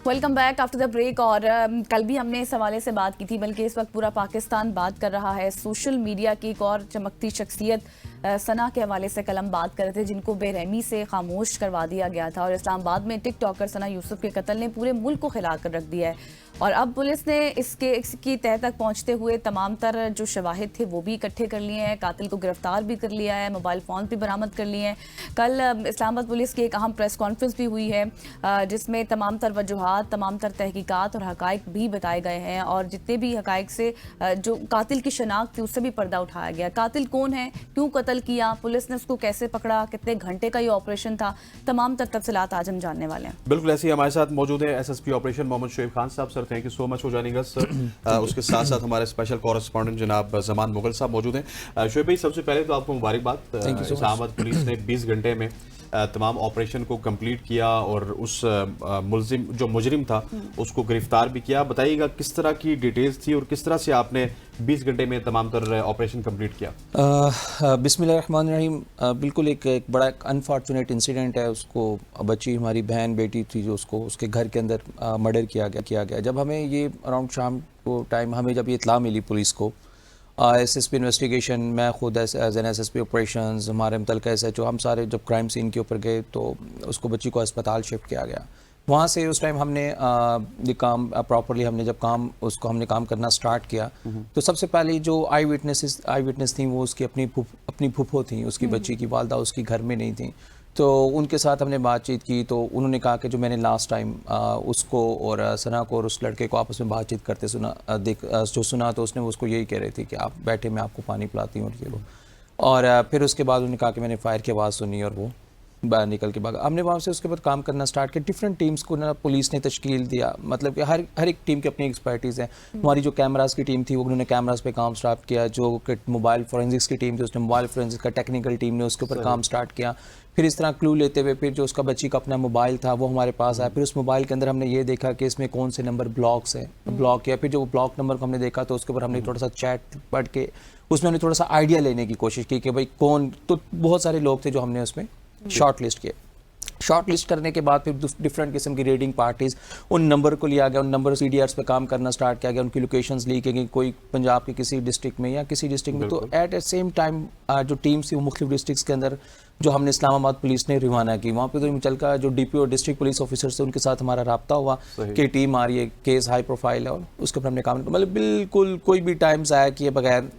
Welcome back after the break. और कल भी हमने इस हवाले से बात की थी, बल्कि इस वक्त पूरा पाकिस्तान बात कर रहा है सोशल मीडिया की एक और चमकती शख्सियत सना के हवाले से कल हम बात कर रहे थे, जिनको बेरहमी से खामोश करवा दिया गया था। और इस्लामाबाद में टिक टॉकर सना यूसुफ के कत्ल ने पूरे मुल्क को हिला कर रख दिया है। और अब पुलिस ने इसकी तह तक पहुंचते हुए तमाम तर जो शवाहिद थे वो भी इकट्ठे कर लिए हैं, कातिल को गिरफ्तार भी कर लिया है, मोबाइल फ़ोन भी बरामद कर लिए हैं। कल इस्लामाबाद पुलिस की एक अहम प्रेस कॉन्फ्रेंस भी हुई है, जिसमें तमाम तर वजूहात, तमाम तर तहकीकात और हकाइक भी बताए गए हैं। और जितने भी हकाइक से जो कातिल की शनाख्त थी उससे भी पर्दा उठाया गया। कातिल कौन है, क्यों कत्ल किया, पुलिस ने उसको कैसे पकड़ा, कितने घंटे का ये ऑपरेशन था, तमाम तर तफसीलात आज हम जानने वाले हैं। बिल्कुल ऐसे ही हमारे साथ मौजूद है एसएसपी ऑपरेशन मोहम्मद शुएब खान साहब। Sir thank you so much for joining us sir. उसके साथ साथ हमारे स्पेशल कॉरेस्पॉन्डेंट जनाब जमान मुगल साहब मौजूद हैं। शुएब भाई, सबसे पहले तो आपको मुबारकबाद। इस्लामाबाद पुलिस ने 20 घंटे में तमाम ऑपरेशन को कंप्लीट किया और उस मुजरिम था उसको गिरफ्तार भी किया। बताइएगा किस तरह की डिटेल्स थी और किस तरह से आपने 20 घंटे में तमाम तर ऑपरेशन कंप्लीट किया। बिस्मिल्लाहिर्रहमानिर्रहीम। बिल्कुल एक बड़ा अनफॉर्चुनेट इंसिडेंट है। उसको बच्ची हमारी बहन बेटी थी जो उसको उसके घर के अंदर मर्डर किया गया। जब हमें ये अराउंड शाम को टाइम हमें जब ये इत्तला मिली पुलिस को, एसएसपी इन्वेस्टिगेशन, मैं खुद एज एन एसएसपी ऑपरेशंस, हमारे मुतल्लिक़ एसएचओ, हम सारे जब क्राइम सीन के ऊपर गए तो उसको बच्ची को अस्पताल शिफ्ट किया गया। वहाँ से उस टाइम हमने ये काम प्रॉपरली हमने जब हमने काम करना स्टार्ट किया तो सबसे पहले जो आई विटनेस थी वो उसकी अपनी फूफो थी, उसकी बच्ची की वालदा उसकी घर में नहीं थी। तो उनके साथ हमने बातचीत की तो उन्होंने कहा कि जो मैंने लास्ट टाइम उसको और सना को और उस लड़के को आपस में बातचीत करते सुना तो उसने उसको यही कह रही थी कि आप बैठे, मैं आपको पानी पिलाती हूँ और ये वो। और फिर उसके बाद उन्होंने कहा कि मैंने फायर की आवाज़ सुनी और वो बाहर निकल के भागा। हमने वहाँ से उसके बाद काम करना स्टार्ट किया। डिफरेंट टीम्स को ना पुलिस ने तश्कील दिया, मतलब कि हर एक टीम की अपनी एक्सपर्टीज़ है। हमारी जो कैमरास की टीम थी वो उन्होंने कैमरास पे काम स्टार्ट किया। जो मोबाइल फोरेंसिक्स की टीम थी उसने मोबाइल फोरेंसिक्स का, टेक्निकल टीम ने उसके ऊपर काम स्टार्ट किया। फिर इस तरह क्लू लेते हुए फिर जो उसका बच्ची का अपना मोबाइल था वो हमारे पास आया। फिर उस मोबाइल के अंदर हमने ये देखा कि इसमें कौन से नंबर ब्लॉक्स है, ब्लॉक किया। फिर जो ब्लॉक नंबर को हमने देखा तो उसके ऊपर हमने थोड़ा सा चैट पढ़ के उसमें हमने थोड़ा सा आइडिया लेने की कोशिश की कि भाई कौन, तो बहुत सारे लोग थे जो हमने उसमें शॉर्ट लिस्ट किए। शॉर्ट लिस्ट करने के बाद फिर डिफरेंट किस्म की रेडिंग पार्टीज़, उन नंबर को लिया गया, उन नंबर CDRs पे काम करना स्टार्ट किया गया, उनकी लोकेशंस ली गई, कोई पंजाब के किसी डिस्ट्रिक्ट में या किसी डिस्ट्रिक्ट में। तो एट सेम टाइम जो टीम्स थी वो मुख्तलिफ डिस्ट्रिक्ट्स के अंदर जो हमने इस्लामाबाद पुलिस ने रवाना की, वहाँ पे तो मुचल का जो DPO और डिस्ट्रिक्ट पुलिस ऑफिसर से उनके साथ हमारा रब्ता हुआ कि टीम आ रही है, केस हाई प्रोफाइल है और उसके ऊपर हमने काम, मतलब बिल्कुल कोई भी टाइम्स आया कि बगैर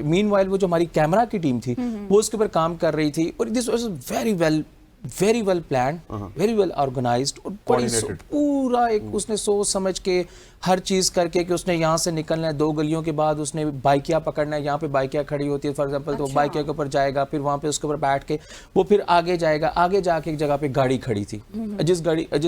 मीनवाइल वो जो हमारी कैमरा की टीम थी वो उसके ऊपर काम कर रही थी। और this was very well plan, very well organized और पूरा एक उसने सोच समझ के हर चीज़ करके कि उसने यहाँ से निकलना है, 2 गलियों के बाद उसने बाइकिया पकड़ना है, यहाँ पे बाइकिया खड़ी होती है फॉर एग्जांपल, तो बाइकिया के ऊपर जाएगा, फिर वहाँ पे उसके ऊपर बैठ के वो फिर आगे जाएगा। आगे जाके एक जगह पे गाड़ी खड़ी थी, जिस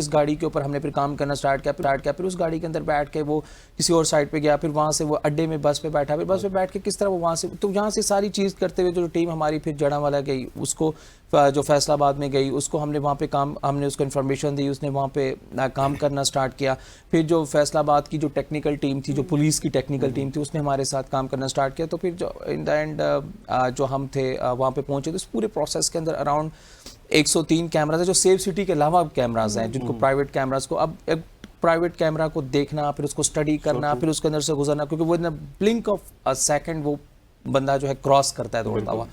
गाड़ी के ऊपर हमने फिर काम करना स्टार्ट किया, फिर उस गाड़ी के अंदर बैठ के वो किसी और साइड पे गया, फिर वहाँ से वो अड्डे में बस पे बैठा, फिर बस पे बैठ के किस तरह वो वहाँ से, तो यहाँ से सारी चीज़ करते हुए जो टीम हमारी फिर जड़ांवाला गई, उसको जो फैसलाबाद में गई, उसको हमने वहाँ पे हमने उसको इन्फॉर्मेशन दी, उसने वहाँ पे काम करना स्टार्ट किया। फिर जो फैसलाबाद की जो टेक्निकल टीम थी, जो पुलिस की टेक्निकल टीम थी, उसने हमारे साथ काम करना स्टार्ट किया। तो फिर जो इन द एंड जो हम थे वहाँ पे पहुँचे, तो इस पूरे प्रोसेस के अंदर अराउंड 103 कैमराज है जो सेफ सिटी के अलावा कैमराज हैं, जिनको प्राइवेट कैमराज को अब प्राइवेट कैमरा को देखना, फिर उसको स्टडी करना, फिर उसके अंदर से गुजरना, क्योंकि वो इन ब्लिंक ऑफ अ सेकंड वो बंदा जो है क्रॉस करता है दौड़ता हुआ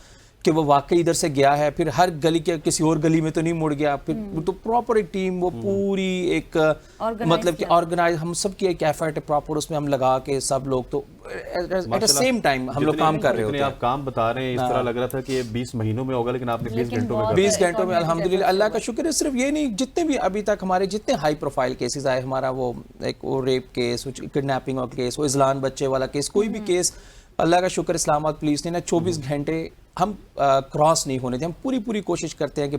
कि वो वाकई इधर से गया है, फिर हर गली के किसी और गली में तो नहीं मुड़ गया। फिर तो प्रॉपर एक टीम वो पूरी एक मतलब कि ऑर्गेनाइज, हम सब की एक एफर्ट है प्रॉपर, उसमें हम लगा के सब लोग तो एट द सेम टाइम हम लोग काम कर रहे होते हैं। आप काम बता रहे हैं इस तरह लग रहा था कि 20 महीनों में होगा, लेकिन आपने 20 घंटों में 20 घंटों में अल्हम्दुलिल्लाह, अल्लाह का शुक्र है। सिर्फ ये नहीं, जितने भी अभी तक हमारे जितने हाई प्रोफाइल केसेस आए, हमारा वो एक वो रेप केस, किडनैपिंग का केस, वो इज़लान बच्चे वाला केस, कोई भी केस अल्लाह का शुक्र इस्लामाबाद पुलिस ने ना 24 घंटे हम क्रॉस नहीं होने थे। हम पूरी कोशिश करते हैं कि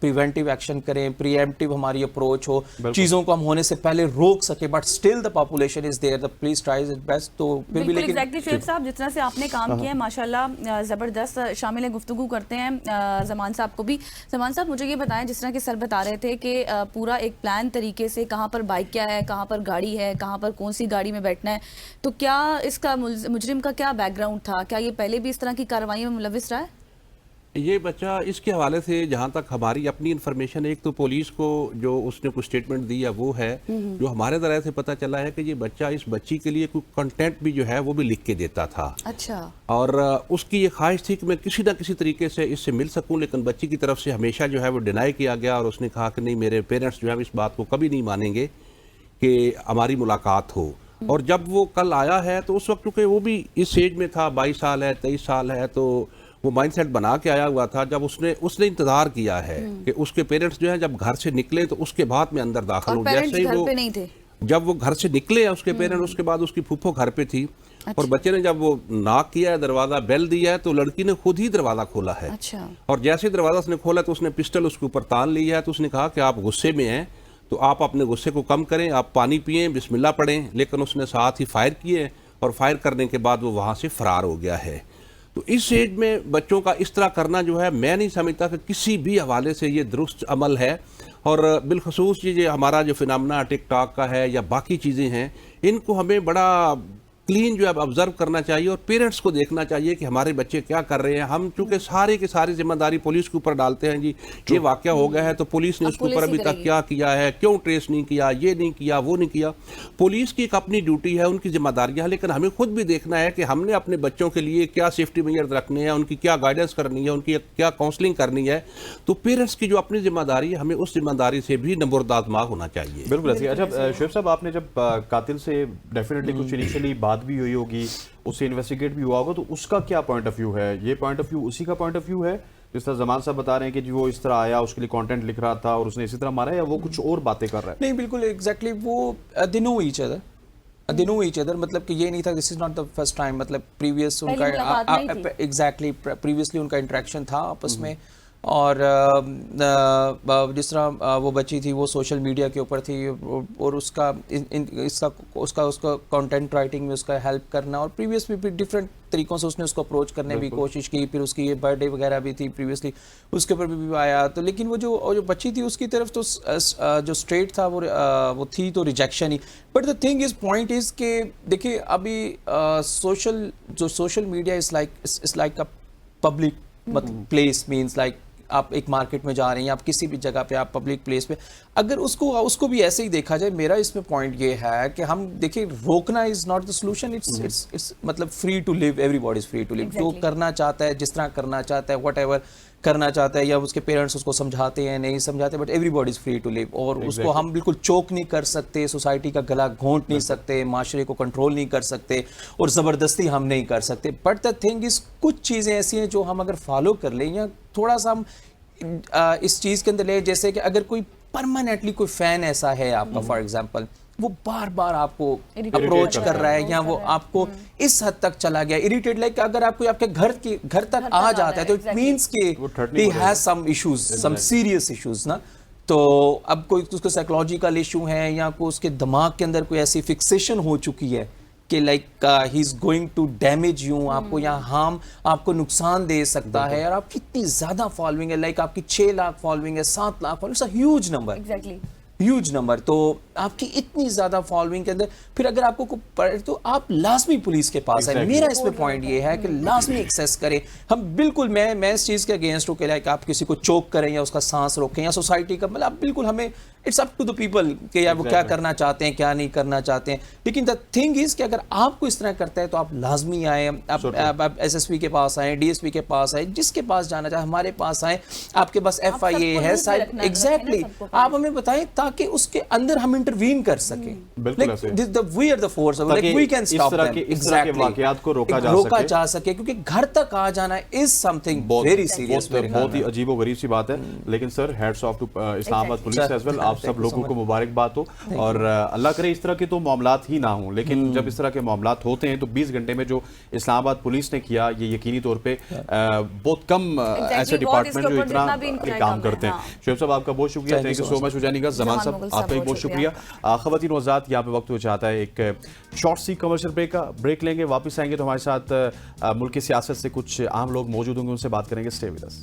प्रिवेंटिव एक्शन करें, प्रीएम्प्टिव हमारी अप्रोच हो, चीज़ों को हम होने से पहले रोक सके, but still the population is there, the police tries its best. तो फिर भी लेकिन एग्जैक्टली शुएब साहब, जिस तरह से आपने काम किया है माशाल्लाह ज़बरदस्त। शामिल है गुफ्तगू करते हैं ज़मान साहब को भी। ज़मान साहब, मुझे ये बताएं, जिस तरह के सर बता रहे थे कि पूरा एक प्लान तरीके से कहाँ पर बाइक क्या है, कहाँ पर गाड़ी है, कहाँ पर कौन सी गाड़ी में बैठना है, तो क्या इसका मुजरिम का क्या बैकग्राउंड था? क्या ये पहले भी इस तरह की कार्रवाई में मुलविस रहा है? یہ بچہ اس کے حوالے سے جہاں تک ہماری اپنی انفارمیشن، ایک تو پولیس کو جو اس نے کوئی اسٹیٹمنٹ دی ہے وہ ہے، جو ہمارے ذرائع سے پتہ چلا ہے کہ یہ بچہ اس بچی کے لیے کوئی کنٹینٹ بھی جو ہے وہ بھی لکھ کے دیتا تھا. اچھا. اور اس کی یہ خواہش تھی کہ میں کسی نہ کسی طریقے سے اس سے مل سکوں، لیکن بچی کی طرف سے ہمیشہ جو ہے وہ ڈینائی کیا گیا، اور اس نے کہا کہ نہیں، میرے پیرنٹس جو ہے اس بات کو کبھی نہیں مانیں گے کہ ہماری ملاقات ہو. اور جب وہ کل آیا ہے تو اس وقت چونکہ وہ بھی اس ایج میں تھا، 22 سال ہے، 23 سال ہے، تو وہ مائنڈ سیٹ بنا کے آیا ہوا تھا. جب اس نے انتظار کیا ہے کہ اس کے پیرنٹس جو ہیں جب گھر سے نکلے تو اس کے بعد میں اندر داخل ہوں. جیسے ہی وہ نہیں تھے، جب وہ گھر سے نکلے ہیں اس کے پیرنٹ، اس کے بعد اس کی پھوپھو گھر پہ تھی. اور بچے نے جب وہ ناک کیا ہے، دروازہ بیل دیا ہے، تو لڑکی نے خود ہی دروازہ کھولا ہے. اور جیسے ہی دروازہ اس نے کھولا تو اس نے پسٹل اس کے اوپر تان لی ہے. تو اس نے کہا کہ آپ غصے میں ہیں تو آپ اپنے غصے کو کم کریں، آپ پانی پئیں، بسم اللہ پڑھیں. لیکن اس نے ساتھ ہی فائر کیے، اور فائر کرنے کے بعد وہ وہاں سے فرار ہو گیا ہے. تو اس ایج میں بچوں کا اس طرح کرنا جو ہے، میں نہیں سمجھتا کہ کسی بھی حوالے سے یہ درست عمل ہے. اور بالخصوص یہ ہمارا جو فنامنا ٹک ٹاک کا ہے یا باقی چیزیں ہیں، ان کو ہمیں بڑا کلین جو ہے آبزرو کرنا چاہیے، اور پیرنٹس کو دیکھنا چاہیے کہ ہمارے بچے کیا کر رہے ہیں. ہم چونکہ سارے کی ساری ذمہ داری پولیس کے اوپر ڈالتے ہیں، جی یہ واقعہ ہو گیا ہے تو پولیس نے اس کے اوپر ابھی تک کیا کیا ہے، کیوں ٹریس نہیں کیا، یہ نہیں کیا، وہ نہیں کیا. پولیس کی ایک اپنی ڈیوٹی ہے، ان کی ذمہ داریاں ہیں، لیکن ہمیں خود بھی دیکھنا ہے کہ ہم نے اپنے بچوں کے لیے کیا سیفٹی میجرز رکھنے ہیں، ان کی کیا گائیڈنس کرنی ہے، ان کی کیا کاؤنسلنگ کرنی ہے. تو پیرنٹس کی جو اپنی ذمہ داری ہے، ہمیں اس ذمہ داری سے بھی نمبردار دماغ ہونا چاہیے. بالکل ایسے. اچھا شعیب صاحب، آپ نے جب قاتل سے ڈیفینیٹلی کچھ انیشلی بات بھی ہوئی ہوگی، اس سے انویسٹیگیٹ بھی ہوا ہوگا، تو اس کا کیا پوائنٹ آف ویو ہے؟ یہ پوائنٹ آف ویو اسی کا پوائنٹ آف ویو ہے جس طرح زمان صاحب بتا رہے ہیں کہ جو اس طرح آیا، اس کے لیے کانٹینٹ لکھ رہا تھا اور اس نے اسی طرح مارا، یا وہ کچھ اور باتیں کر رہا ہے؟ نہیں، بالکل ایگزیکٹلی وہ they know each other. مطلب کہ یہ نہیں تھا this is not the first time, مطلب پریویس ان کا ایگزیکٹلی پریویسلی ان کا انٹریکشن تھا آپس میں. اور جس طرح وہ بچی تھی وہ سوشل میڈیا کے اوپر تھی، اور اس کا کانٹینٹ رائٹنگ میں اس کا ہیلپ کرنا، اور پریویس بھی ڈفرینٹ طریقوں سے اس نے اس کو اپروچ کرنے بھی کوشش کی. پھر اس کی یہ برتھ ڈے وغیرہ بھی تھی پریویسلی، اس کے اوپر بھی آیا. تو لیکن وہ جو بچی تھی اس کی طرف تو جو اسٹریٹ تھا وہ تھی تو rejection he. But the thing is point is کہ دیکھیے ابھی social media is like a public place, means like آپ ایک مارکیٹ میں جا رہے ہیں، آپ کسی بھی جگہ پہ، آپ پبلک پلیس پہ، اگر اس کو بھی ایسے ہی دیکھا جائے. میرا اس میں پوائنٹ یہ ہے کہ ہم دیکھیں روکنا is not the solution, it's مطلب free to live, everybody is free to live. جو کرنا چاہتا ہے، جس طرح کرنا چاہتا ہے، واٹ ایور کرنا چاہتا ہے، یا اس کے پیرنٹس اس کو سمجھاتے ہیں نہیں سمجھاتے، but everybody is free to live. اور اس کو ہم بالکل چوک نہیں کر سکتے، سوسائٹی کا گلا گھونٹ نہیں سکتے، معاشرے کو کنٹرول نہیں کر سکتے، اور زبردستی ہم نہیں کر سکتے. بٹ دا تھنگ از کچھ چیزیں ایسی ہیں جو ہم اگر فالو کر لیں، یا تھوڑا سا ہم اس چیز کے اندر لے، جیسے کہ اگر کوئی پرماننٹلی کوئی فین ایسا ہے آپ کا، فار ایگزامپل وہ بار بار آپ کو اپروچ کر رہا ہے، یا وہ آپ کو اس حد تک چلا گیا اریٹیٹ، لائک اگر آپ کو آپ کے گھر تک آ جاتا ہے تو اٹ مینس کہ he has some issues, some serious issues نا. تو اب کوئی اس کو سائیکولوجیکل ایشو ہے، یا کوئی اس کے دماغ کے اندر کوئی ایسی فکسیشن ہو چکی ہے کہ like he is going to damage you, آپ کو یا ہارم، آپ کو نقصان دے سکتا ہے. اور آپ کی اتنی زیادہ فالوئنگ ہے، لائک آپ کی 6 لاکھ فالوئنگ ہے، 7 lakh following, it's a huge number, huge number. تو آپ کی اتنی زیادہ فالوئنگ کے اندر پھر اگر آپ کو پڑے تو آپ لازمی پولیس کے پاس آئے. میرا اس میں پوائنٹ یہ ہے کہ لازمی ایکسیس کریں. ہم بالکل میں اس چیز کے اگینسٹ ہوں کہ لائک آپ کسی کو چوک کریں یا اس کا سانس روکیں یا سوسائٹی کا، مطلب بالکل ہمیں it's up to the people کہ یار وہ کیا کرنا چاہتے ہیں کیا نہیں کرنا چاہتے ہیں. لیکن دا تھنگ از کہ اگر آپ کو اس طرح کرتا ہے تو آپ لازمی آئیں، آپ ایس ایس پی کے پاس آئیں، ڈی ایس پی کے پاس آئیں، جس کے پاس جانا چاہے ہمارے پاس آئیں. آپ کے پاس ایف آئی اے ہے، ایگزیکٹلی آپ ہمیں بتائیں تاکہ اس کے اندر ہم انٹروین کر سکیں. We are the force, we can stop them. Exactly واقعات کو روکا جا سکے، کیونکہ گھر تک آ جانا از سم تھنگ ویری سیریس. بہت ہی عجیب و غریب سی بات ہے. لیکن سر ہیڈس آف ٹو اسلام آباد پولیس ایز ویل. آپ سب لوگوں کو مبارکباد ہو، اور اللہ کرے اس طرح کے تو معاملات ہی نہ ہوں. لیکن جب اس طرح کے معاملات ہوتے ہیں تو 20 گھنٹے میں جو اسلام آباد پولیس نے کیا، یہ یقینی طور پہ بہت کم ایسے ڈپارٹمنٹ جو اتنا کام کرتے ہیں. شعیب صاحب آپ کا بہت شکریہ، تھینک یو سو مچ. ہو جانے گا زمان صاحب آپ کا بھی بہت شکریہ. خواتین و حضرات یہاں پہ وقت ہو جاتا ہے ایک شارٹ سی کمرشل بریک لیں گے. واپس آئیں گے تو ہمارے ساتھ ملک کی سیاست سے کچھ عام لوگ موجود ہوں گے، ان سے بات کریں گے. Stay with us.